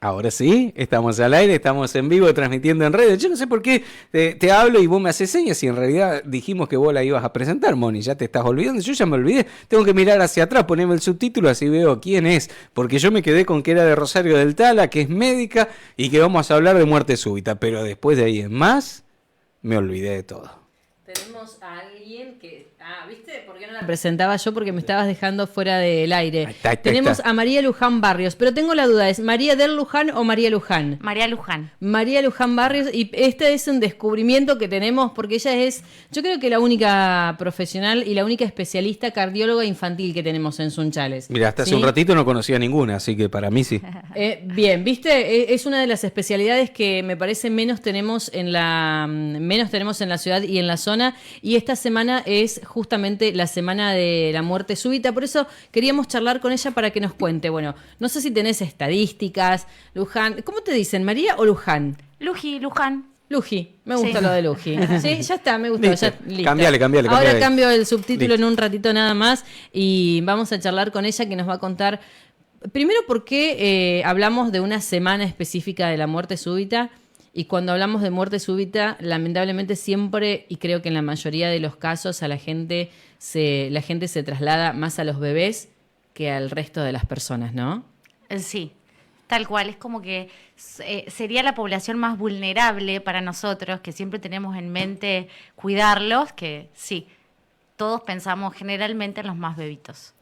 Ahora sí, estamos al aire, estamos en vivo transmitiendo en redes. Yo no sé por qué te hablo y vos me haces señas y en realidad dijimos que vos la ibas a presentar, Moni. Ya te estás olvidando. Yo ya me olvidé. Tengo que mirar hacia atrás, ponerme el subtítulo así veo quién es. Porque yo me quedé con que era de Rosario del Tala, que es médica y que vamos a hablar de muerte súbita. Pero después de ahí en más, me olvidé de todo. Tenemos a alguien que... ¿viste? ¿Por qué no la presentaba yo? Porque me estabas dejando fuera del aire. Ahí Tenemos está. a María Luján Barrios, pero tengo la duda, ¿es María del Luján o María Luján? María Luján. María Luján Barrios, y este es un descubrimiento que tenemos porque ella es, yo creo que la única profesional y la única especialista cardióloga infantil que tenemos en Sunchales. Mira, hasta hace un ratito no conocía ninguna, así que para mí sí. Bien, ¿viste? Es una de las especialidades que me parece menos tenemos en la ciudad y en la zona, y esta semana es justamente la semana de la muerte súbita, por eso queríamos charlar con ella para que nos cuente. Bueno, no sé si tenés estadísticas, Luján, ¿cómo te dicen, María o Luján? Luján. Luji, me gusta lo de Luji. Sí, ya está, me gustó. Listo. Ya, listo. Cambiale. Ahora cambio el subtítulo Listo. en un ratito nada más y vamos a charlar con ella que nos va a contar, primero, por qué hablamos de una semana específica de la muerte súbita. Y cuando hablamos de muerte súbita, lamentablemente siempre, y creo que en la mayoría de los casos, la gente se traslada más a los bebés que al resto de las personas, ¿no? Sí, tal cual. Es como que sería la población más vulnerable para nosotros, que siempre tenemos en mente cuidarlos, que sí, todos pensamos generalmente en los más bebitos.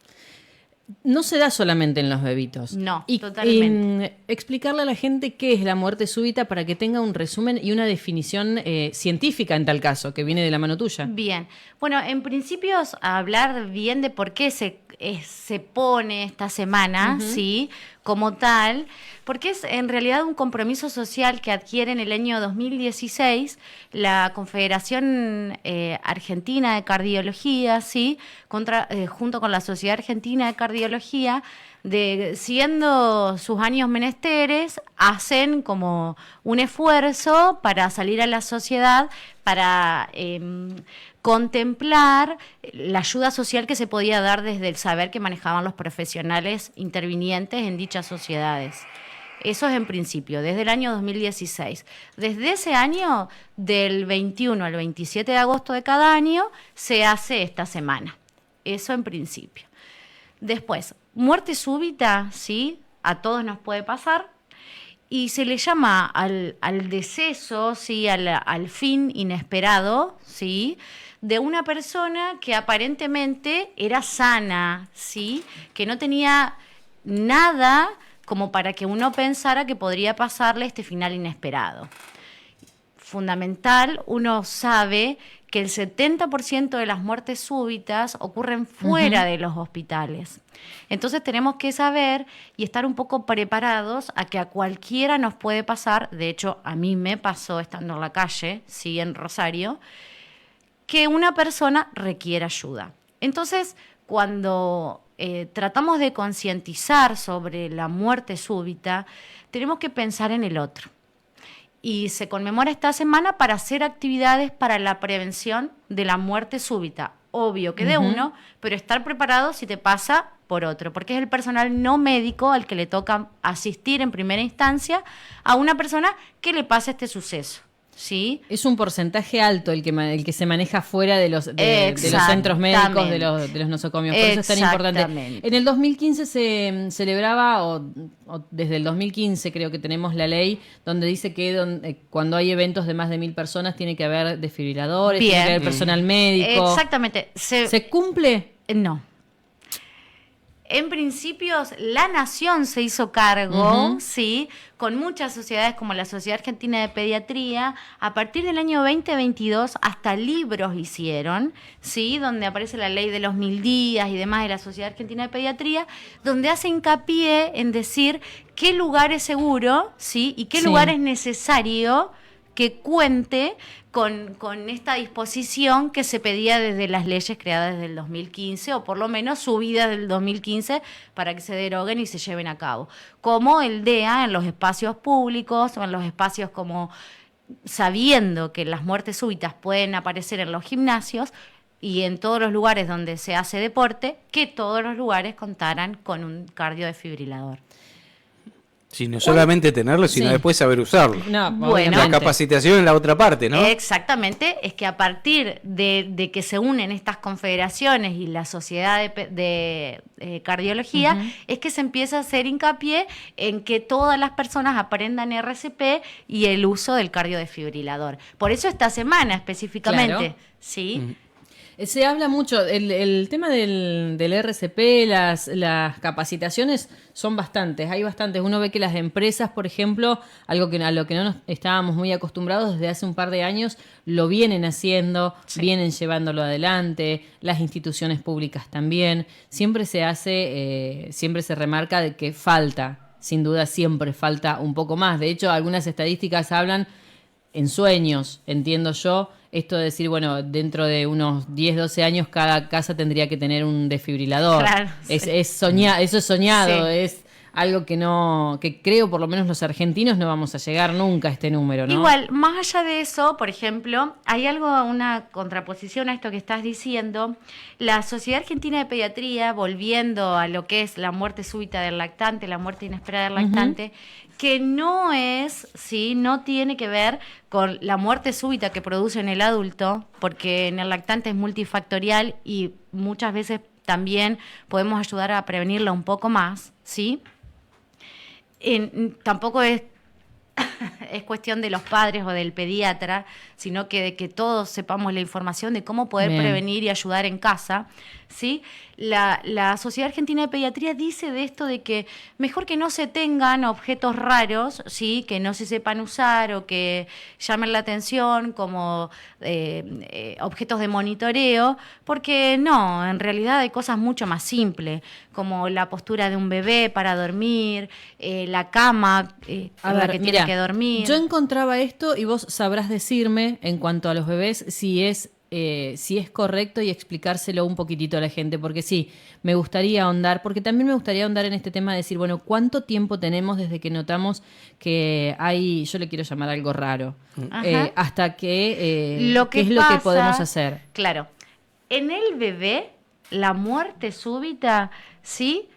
No se da solamente en los bebitos. No, totalmente. Explicarle a la gente qué es la muerte súbita para que tenga un resumen y una definición científica en tal caso, que viene de la mano tuya. Bien. Bueno, en principio hablar bien de por qué se pone esta semana, ¿sí? Como tal, porque es en realidad un compromiso social que adquiere en el año 2016 la Confederación Argentina de Cardiología, ¿sí? Junto con la Sociedad Argentina de Cardiología, siguiendo sus años menesteres, hacen como un esfuerzo para salir a la sociedad, para contemplar la ayuda social que se podía dar desde el saber que manejaban los profesionales intervinientes en dichas sociedades. Eso es en principio, desde el año 2016. Desde ese año, del 21 al 27 de agosto de cada año, se hace esta semana. Eso en principio. Después, muerte súbita, ¿sí? A todos nos puede pasar. Y se le llama al deceso, ¿sí? Al fin inesperado, ¿sí? De una persona que aparentemente era sana, ¿sí? Que no tenía nada como para que uno pensara que podría pasarle este final inesperado. Fundamental, uno sabe que el 70% de las muertes súbitas ocurren fuera de los hospitales. Entonces tenemos que saber y estar un poco preparados a que a cualquiera nos puede pasar. De hecho, a mí me pasó estando en la calle, sí, en Rosario, que una persona requiere ayuda. Entonces, cuando tratamos de concientizar sobre la muerte súbita, tenemos que pensar en el otro. Y se conmemora esta semana para hacer actividades para la prevención de la muerte súbita. Obvio que de uno, pero estar preparado si te pasa por otro, porque es el personal no médico al que le toca asistir en primera instancia a una persona que le pasa este suceso. ¿Sí? Es un porcentaje alto el que se maneja fuera de los centros médicos, de los nosocomios. Por eso es tan importante. En el 2015 se celebraba, o desde el 2015 creo que tenemos la ley, donde dice que cuando hay eventos de más de 1.000 personas tiene que haber desfibriladores, tiene que haber personal médico. Exactamente. ¿Se cumple? No. En principios, la Nación se hizo cargo, ¿sí? Con muchas sociedades como la Sociedad Argentina de Pediatría. A partir del año 2022 hasta libros hicieron, ¿sí? Donde aparece la ley de los 1000 días y demás de la Sociedad Argentina de Pediatría, donde hace hincapié en decir qué lugar es seguro, ¿sí? Y qué lugar es necesario que cuente con esta disposición que se pedía desde las leyes creadas desde el 2015, o por lo menos subidas del 2015 para que se deroguen y se lleven a cabo. Como el DEA en los espacios públicos o en los espacios como sabiendo que las muertes súbitas pueden aparecer en los gimnasios y en todos los lugares donde se hace deporte, que todos los lugares contaran con un cardiodesfibrilador. Sí, no solamente tenerlo, sino Sí. después saber usarlo. No, Bueno. obviamente. La capacitación en la otra parte, ¿no? Exactamente, es que a partir de que se unen estas confederaciones y la sociedad de cardiología, Ujú. es que se empieza a hacer hincapié en que todas las personas aprendan RCP y el uso del cardiodesfibrilador. Por eso esta semana específicamente, Claro. ¿sí? Se habla mucho, el tema del RCP, las capacitaciones son bastantes, hay bastantes. Uno ve que las empresas, por ejemplo, algo que a lo que no nos estábamos muy acostumbrados desde hace un par de años, lo vienen haciendo, Sí. vienen llevándolo adelante, las instituciones públicas también. Siempre se hace, siempre se remarca de que falta, sin duda siempre falta un poco más. De hecho, algunas estadísticas hablan en sueños, entiendo yo, esto de decir, bueno, dentro de unos 10, 12 años cada casa tendría que tener un desfibrilador. Claro, Es, sí. eso es soñado, Sí. es algo que creo por lo menos los argentinos no vamos a llegar nunca a este número, ¿no? Igual, más allá de eso, por ejemplo, hay una contraposición a esto que estás diciendo. La Sociedad Argentina de Pediatría, volviendo a lo que es la muerte súbita del lactante, la muerte inesperada del lactante, que no es, sí, no tiene que ver con la muerte súbita que produce en el adulto, porque en el lactante es multifactorial y muchas veces también podemos ayudar a prevenirla un poco más, ¿sí? Tampoco es cuestión de los padres o del pediatra, sino que de que todos sepamos la información de cómo poder Bien. prevenir y ayudar en casa, ¿sí? La Sociedad Argentina de Pediatría dice de esto de que mejor que no se tengan objetos raros, ¿sí? Que no se sepan usar o que llamen la atención como objetos de monitoreo, porque no, en realidad hay cosas mucho más simples, como la postura de un bebé para dormir, la cama A en la ver, que mira, tiene que dormir. yo encontraba esto y vos sabrás decirme en cuanto a los bebés si es correcto y explicárselo un poquitito a la gente, porque sí, me gustaría ahondar, porque también me gustaría ahondar en este tema de decir, bueno, ¿cuánto tiempo tenemos desde que notamos que hay, yo le quiero llamar algo raro, Ajá. hasta que, Lo qué que es lo que pasa- podemos hacer? Claro, en el bebé, la muerte súbita, ¿sí?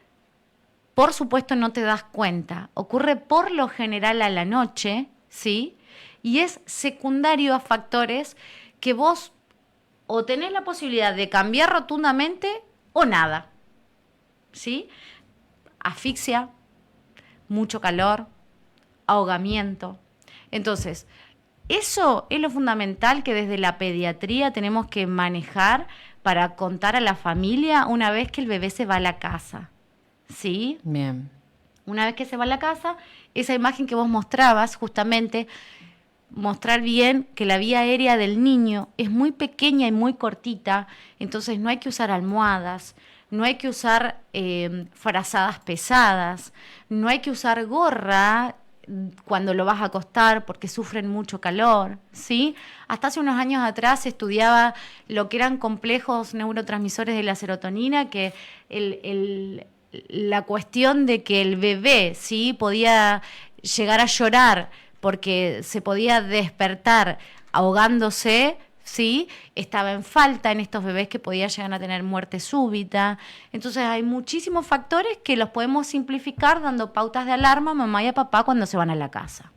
Por supuesto no te das cuenta. Ocurre por lo general a la noche, ¿sí? Y es secundario a factores que vos o tenés la posibilidad de cambiar rotundamente o nada, ¿sí? Asfixia, mucho calor, ahogamiento. Entonces, eso es lo fundamental que desde la pediatría tenemos que manejar para contar a la familia una vez que el bebé se va a la casa, ¿sí? Bien. Una vez que se va a la casa, esa imagen que vos mostrabas, justamente, mostrar bien que la vía aérea del niño es muy pequeña y muy cortita, entonces no hay que usar almohadas, no hay que usar frazadas pesadas, no hay que usar gorra cuando lo vas a acostar porque sufren mucho calor, ¿sí? Hasta hace unos años atrás se estudiaba lo que eran complejos neurotransmisores de la serotonina, que la cuestión de que el bebé, ¿sí? Podía llegar a llorar porque se podía despertar ahogándose, ¿sí? Estaba en falta en estos bebés que podían llegar a tener muerte súbita. Entonces hay muchísimos factores que los podemos simplificar dando pautas de alarma a mamá y a papá cuando se van a la casa.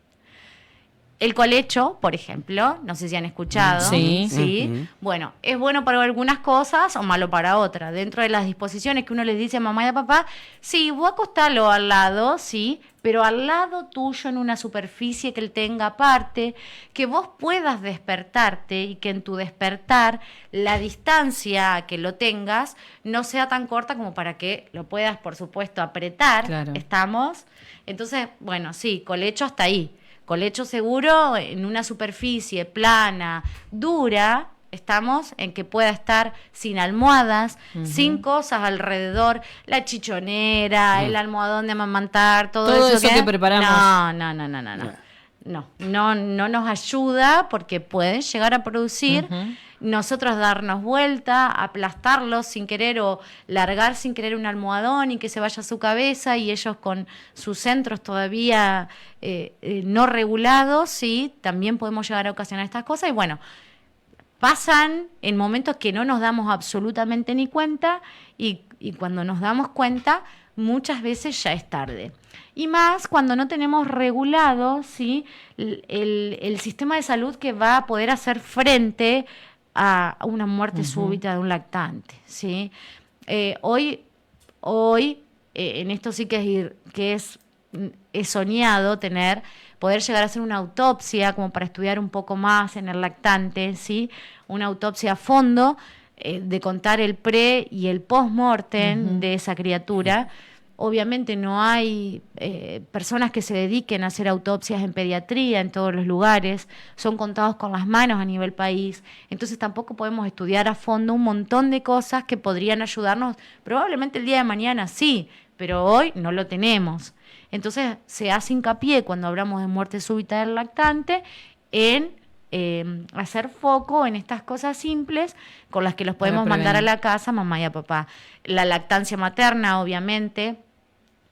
El colecho, por ejemplo, no sé si han escuchado. Sí. ¿Sí? Ujú. Bueno, es bueno para algunas cosas o malo para otras. Dentro de las disposiciones que uno les dice a mamá y a papá, sí, vos acostalo al lado, sí, pero al lado tuyo en una superficie que él tenga aparte, que vos puedas despertarte y que en tu despertar la distancia a que lo tengas no sea tan corta como para que lo puedas, por supuesto, apretar. Claro. ¿Estamos? Entonces, bueno, sí, colecho hasta ahí. Colecho seguro en una superficie plana, dura, estamos en que pueda estar sin almohadas, sin cosas alrededor, la chichonera, el almohadón de amamantar, Todo eso que preparamos. No nos ayuda porque pueden llegar a producir nosotros darnos vuelta, aplastarlos sin querer o largar sin querer un almohadón y que se vaya a su cabeza y ellos con sus centros todavía no regulados, sí, también podemos llegar a ocasionar estas cosas y bueno, pasan en momentos que no nos damos absolutamente ni cuenta y cuando nos damos cuenta muchas veces ya es tarde. Y más cuando no tenemos regulado, ¿sí?, el sistema de salud que va a poder hacer frente a una muerte súbita de un lactante, ¿sí? Hoy en esto sí que es soñado poder llegar a hacer una autopsia como para estudiar un poco más en el lactante, ¿sí? Una autopsia a fondo, de contar el pre y el post-mortem de esa criatura. Obviamente no hay personas que se dediquen a hacer autopsias en pediatría en todos los lugares, son contados con las manos a nivel país, entonces tampoco podemos estudiar a fondo un montón de cosas que podrían ayudarnos, probablemente el día de mañana sí, pero hoy no lo tenemos. Entonces se hace hincapié cuando hablamos de muerte súbita del lactante en hacer foco en estas cosas simples con las que los podemos mandar a la casa, mamá y a papá. La lactancia materna, obviamente,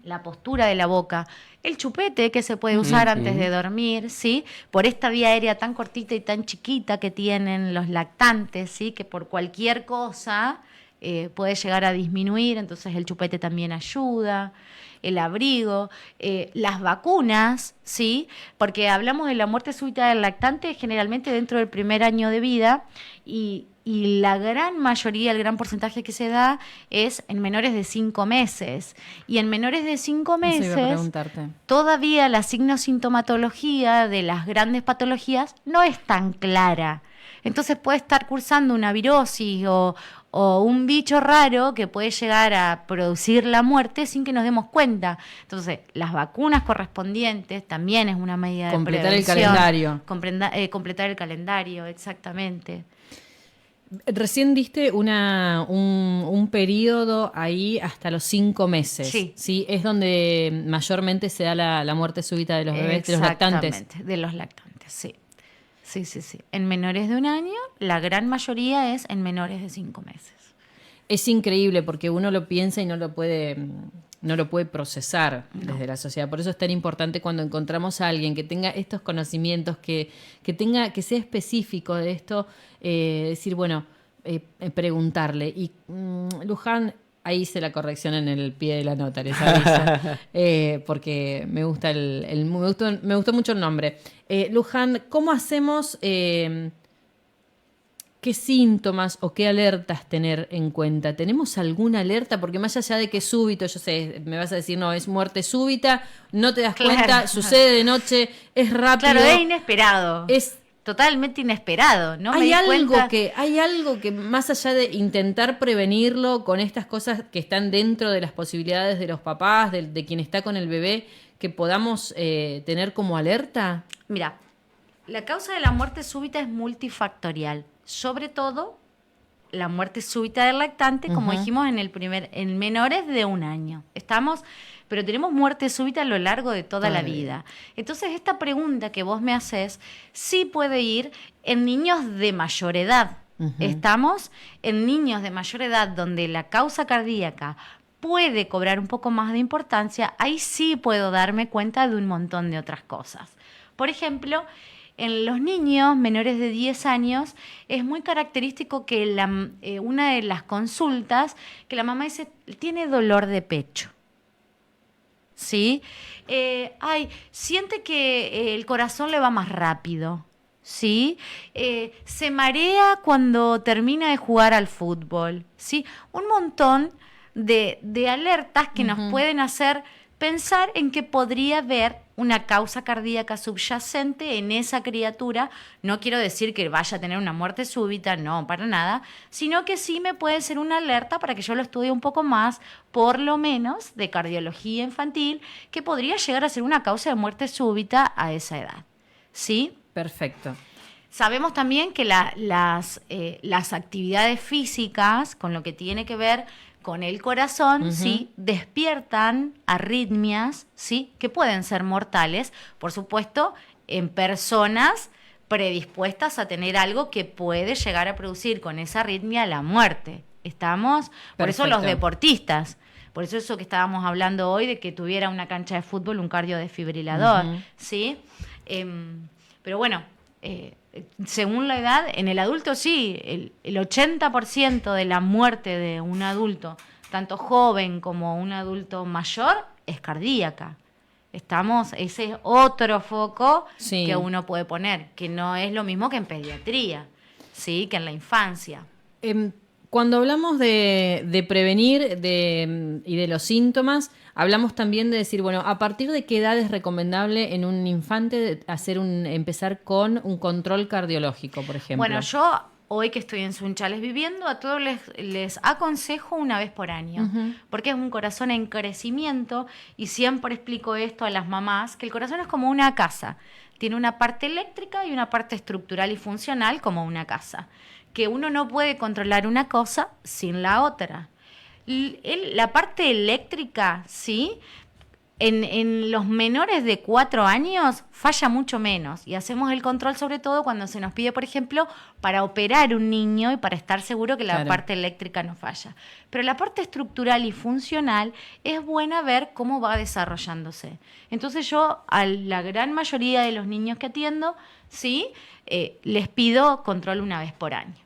la postura de la boca, el chupete que se puede usar antes de dormir, ¿sí? Por esta vía aérea tan cortita y tan chiquita que tienen los lactantes, ¿sí? Que por cualquier cosa puede llegar a disminuir, entonces el chupete también ayuda. El abrigo, las vacunas, ¿sí? Porque hablamos de la muerte súbita del lactante generalmente dentro del primer año de vida y la gran mayoría, el gran porcentaje que se da es en menores de 5 meses. Y en menores de 5 meses, todavía la signosintomatología de las grandes patologías no es tan clara. Entonces puede estar cursando una virosis o un bicho raro que puede llegar a producir la muerte sin que nos demos cuenta. Entonces, las vacunas correspondientes también es una medida de prevención. Completar el calendario, exactamente. Recién diste un periodo ahí hasta los 5 meses. Sí. Es donde mayormente se da la muerte súbita de los bebés, de los lactantes. Exactamente, de los lactantes, sí. Sí. En menores de 1 año, la gran mayoría es en menores de 5 meses. Es increíble porque uno lo piensa y no lo puede procesar desde la sociedad. Por eso es tan importante cuando encontramos a alguien que tenga estos conocimientos, que sea específico de esto, decir, bueno, preguntarle. Y Luján, ahí hice la corrección en el pie de la nota, les aviso, porque me gustó mucho el nombre. Luján, ¿cómo hacemos? ¿Qué síntomas o qué alertas tener en cuenta? ¿Tenemos alguna alerta? Porque más allá de que es súbito, yo sé, me vas a decir, no, es muerte súbita, no te das cuenta, sucede de noche, es rápido. Claro, es inesperado. Es totalmente inesperado, ¿no? Hay algo que más allá de intentar prevenirlo con estas cosas que están dentro de las posibilidades de los papás, de quien está con el bebé, que podamos tener como alerta. Mira, la causa de la muerte súbita es multifactorial. Sobre todo la muerte súbita del lactante, como dijimos en menores de 1 año. Pero tenemos muerte súbita a lo largo de toda la vida. Entonces, esta pregunta que vos me haces sí puede ir en niños de mayor edad. Estamos en niños de mayor edad donde la causa cardíaca puede cobrar un poco más de importancia. Ahí sí puedo darme cuenta de un montón de otras cosas. Por ejemplo, en los niños menores de 10 años es muy característico que una de las consultas, que la mamá dice, tiene dolor de pecho. ¿Sí? Siente que el corazón le va más rápido. ¿Sí? Se marea cuando termina de jugar al fútbol. ¿Sí? Un montón de alertas que nos pueden hacer pensar en que podría haber una causa cardíaca subyacente en esa criatura. No quiero decir que vaya a tener una muerte súbita, no, para nada, sino que sí me puede ser una alerta para que yo lo estudie un poco más, por lo menos de cardiología infantil, que podría llegar a ser una causa de muerte súbita a esa edad. ¿Sí? Perfecto. Sabemos también que las actividades físicas, con lo que tiene que ver con el corazón, ¿sí? Despiertan arritmias, ¿sí? Que pueden ser mortales, por supuesto, en personas predispuestas a tener algo que puede llegar a producir con esa arritmia la muerte. ¿Estamos? Por eso los deportistas, por eso que estábamos hablando hoy de que tuviera una cancha de fútbol un cardiodesfibrilador, ¿sí? Pero bueno, según la edad, en el adulto sí, el 80% de la muerte de un adulto tanto joven como un adulto mayor, es cardíaca. Ese es otro foco Sí. que uno puede poner, que no es lo mismo que en pediatría, ¿sí? Que en la infancia. Cuando hablamos de prevenir y de los síntomas, hablamos también de decir, bueno, ¿a partir de qué edad es recomendable en un infante empezar con un control cardiológico, por ejemplo? Bueno, yo hoy que estoy en Sunchales viviendo, a todos les aconsejo una vez por año, porque es un corazón en crecimiento y siempre explico esto a las mamás, que el corazón es como una casa, tiene una parte eléctrica y una parte estructural y funcional como una casa, que uno no puede controlar una cosa sin la otra. La parte eléctrica, ¿sí? En los menores de 4 años falla mucho menos y hacemos el control sobre todo cuando se nos pide, por ejemplo, para operar un niño y para estar seguro que la Claro. parte eléctrica no falla. Pero la parte estructural y funcional es buena ver cómo va desarrollándose. Entonces yo a la gran mayoría de los niños que atiendo, sí, les pido control una vez por año.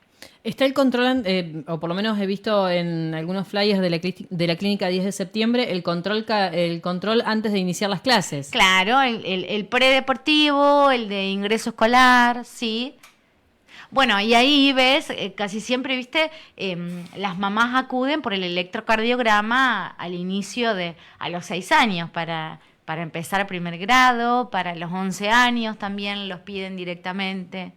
Está el control, o por lo menos he visto en algunos flyers de la clínica 10 de septiembre, el control antes de iniciar las clases. Claro, el predeportivo, el de ingreso escolar, sí. Bueno, y ahí ves, casi siempre, viste, las mamás acuden por el electrocardiograma al inicio a los 6 años para empezar primer grado, para los 11 años también los piden directamente.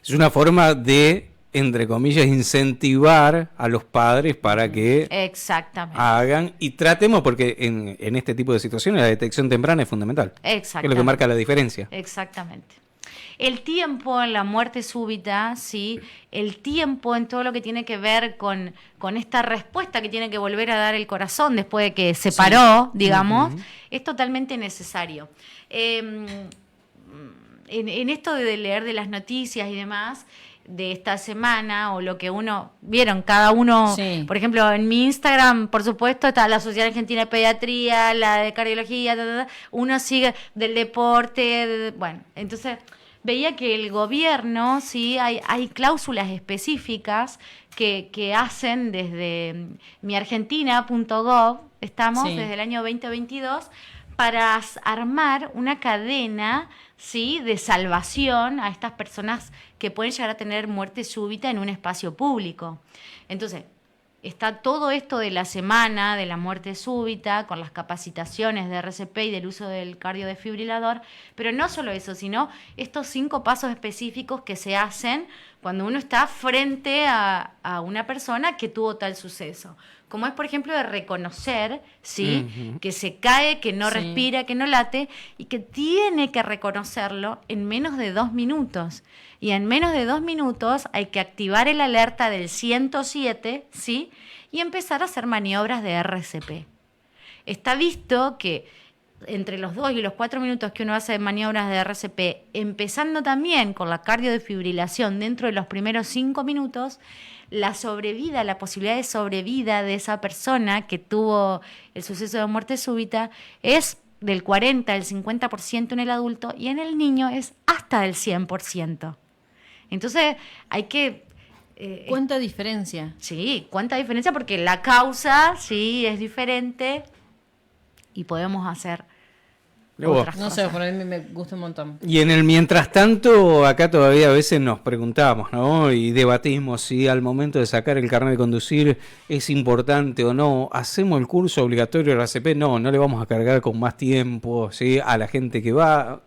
Es una forma de, entre comillas, incentivar a los padres para que Exactamente. hagan y tratemos, porque en este tipo de situaciones la detección temprana es fundamental. Exactamente. Es lo que marca la diferencia. Exactamente. El tiempo en la muerte súbita, ¿sí? El tiempo en todo lo que tiene que ver con esta respuesta que tiene que volver a dar el corazón después de que se paró, digamos, es totalmente necesario. En esto de leer de las noticias y demás de esta semana o lo que vieron cada uno, Sí. por ejemplo, en mi Instagram, por supuesto, está la Sociedad Argentina de Pediatría, la de Cardiología, uno sigue del deporte, bueno, entonces veía que el gobierno, sí, hay cláusulas específicas que hacen desde miargentina.gov, estamos Sí. desde el año 2022, para armar una cadena, ¿sí?, de salvación a estas personas que pueden llegar a tener muerte súbita en un espacio público. Entonces, está todo esto de la semana de la muerte súbita, con las capacitaciones de RCP y del uso del cardiodesfibrilador, pero no solo eso, sino estos 5 pasos específicos que se hacen cuando uno está frente a una persona que tuvo tal suceso. Como es, por ejemplo, de reconocer, ¿sí?, que se cae, que no Sí. respira, que no late, y que tiene que reconocerlo en menos de 2 minutos. Y en menos de 2 minutos hay que activar el alerta del 107, ¿sí?, y empezar a hacer maniobras de RCP. Está visto que entre los 2 y los 4 minutos que uno hace maniobras de RCP, empezando también con la cardiodesfibrilación dentro de los primeros 5 minutos, la posibilidad de sobrevida de esa persona que tuvo el suceso de muerte súbita es del 40 al 50% en el adulto y en el niño es hasta del 100%. Entonces hay que... ¿Cuánta diferencia? Sí, cuánta diferencia porque la causa sí es diferente y podemos hacer Luego, otras No sé, cosas. por a mí me gusta un montón. y en el mientras tanto, acá todavía a veces nos preguntamos, ¿no? Y debatimos si al momento de sacar el carnet de conducir es importante o no. ¿Hacemos el curso obligatorio de la ACP? No le vamos a cargar con más tiempo, ¿sí?, a la gente que va.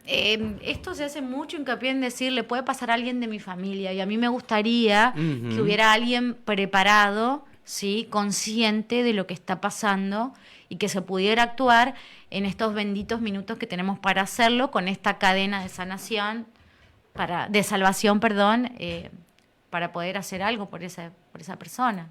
Esto se hace mucho hincapié en decir, le puede pasar a alguien de mi familia y a mí me gustaría que hubiera alguien preparado, ¿sí?, consciente de lo que está pasando y que se pudiera actuar en estos benditos minutos que tenemos para hacerlo con esta cadena de sanación, de salvación, para poder hacer algo por esa persona.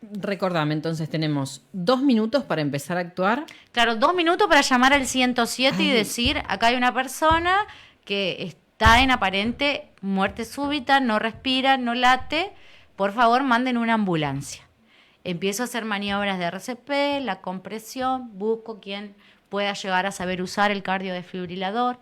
Recordame, entonces tenemos 2 minutos para empezar a actuar. Claro, 2 minutos para llamar al 107 y decir, acá hay una persona que está en aparente muerte súbita, no respira, no late, por favor manden una ambulancia. Empiezo a hacer maniobras de RCP, la compresión, busco quien pueda llegar a saber usar el cardiodesfibrilador.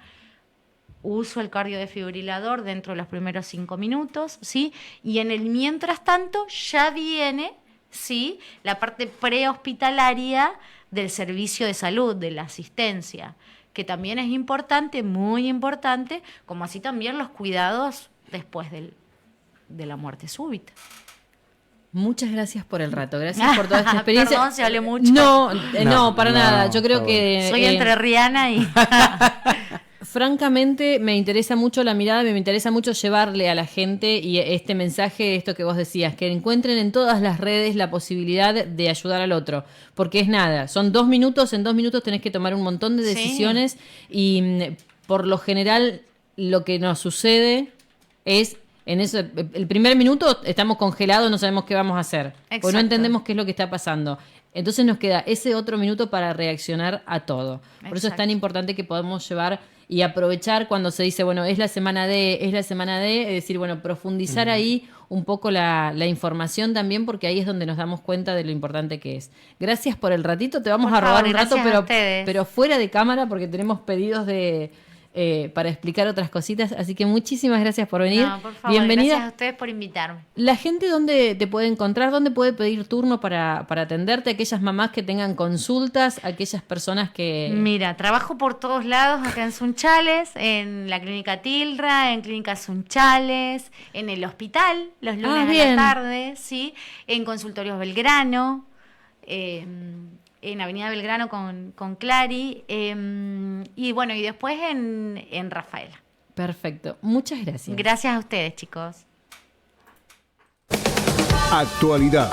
uso el cardiodesfibrilador dentro de los primeros 5 minutos, ¿sí? Y en el mientras tanto ya viene, ¿sí?, la parte prehospitalaria del servicio de salud, de la asistencia, que también es importante, muy importante, como así también los cuidados después de la muerte súbita. Muchas gracias por el rato, gracias por toda esta experiencia. Perdón, se hablé mucho. No, para nada. Yo creo por que Soy entrerriana y... francamente me interesa mucho la mirada, me interesa mucho llevarle a la gente y este mensaje, esto que vos decías, que encuentren en todas las redes la posibilidad de ayudar al otro, porque es nada, son 2 minutos, en 2 minutos tenés que tomar un montón de decisiones y por lo general lo que nos sucede es, en eso, el primer minuto estamos congelados, no sabemos qué vamos a hacer, porque no entendemos qué es lo que está pasando. Entonces nos queda ese otro minuto para reaccionar a todo. Por eso es tan importante que podamos llevar y aprovechar cuando se dice, bueno, es la semana de, es decir, bueno, profundizar ahí un poco la información también, porque ahí es donde nos damos cuenta de lo importante que es. Gracias por el ratito, te vamos Por a robar favor, un rato, gracias pero fuera de cámara, porque tenemos pedidos para explicar otras cositas, así que muchísimas gracias por venir. No, por favor, bienvenida. gracias a ustedes por invitarme. La gente, ¿dónde te puede encontrar? ¿Dónde puede pedir turno para atenderte? Aquellas mamás que tengan consultas, aquellas personas que... Mira, trabajo por todos lados acá en Sunchales, en la clínica Tilra, en clínica Sunchales, en el hospital, los lunes a la tarde, ¿sí? En consultorios Belgrano, en Avenida Belgrano con Clary, y bueno, y después en Rafaela. Perfecto, muchas gracias. Gracias a ustedes, chicos. Actualidad.